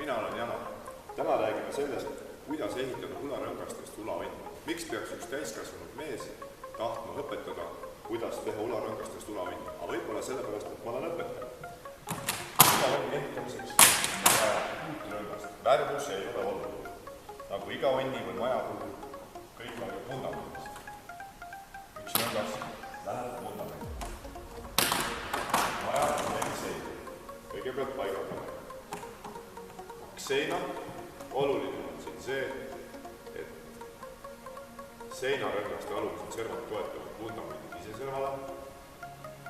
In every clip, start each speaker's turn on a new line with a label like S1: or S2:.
S1: mina olen Jana. Täna räägime sellest, kuidas ehitada ularõngastest ulavann. Miks peaks üks täiskasvanud mees tahtma õpetada, kuidas teha ularõngastest ulavann? Aga võib-olla sellepärast, et ma olen õpetaja. Ulavanni ehitamiseks on vaja uut rõngast. Värvus ei ole oluline. Nagu iga vanni või maja puhul, kõik algab vundamendist. Üks rõngas läheb vundamendist. Maja on neil seina. Kõigepealt paigaldame seina. Oluline on siin see, et seinarõngaste alumised servad toetavad vundamendi siseservale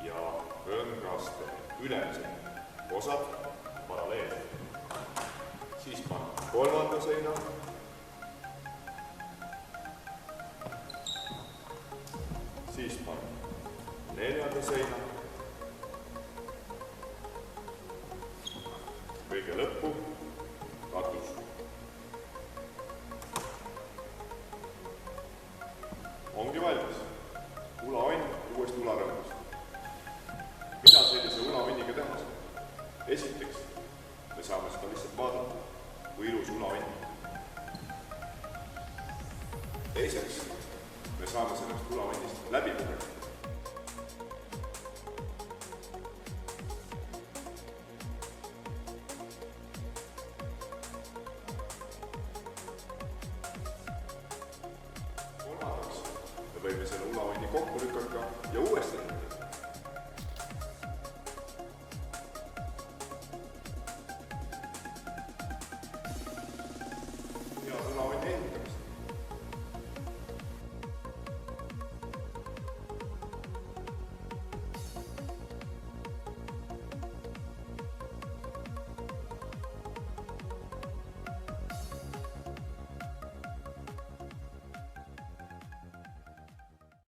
S1: ja rõngaste ülemised osad paralleelselt. Siis paneme kolmanda seina. Siis paneme neljanda seina. Kõige lõppu katus. Ongi valmis. Ulavann uuesti ularõngas. Mida sellise ulavanniga teha saab? Esiteks, me saame seda lihtsalt vaadata, kui ilus ulavann. Teiseks, me saame sellest ulavannist läbi pugeda. Me võime selle ulavanni kokku lükata ja uuesti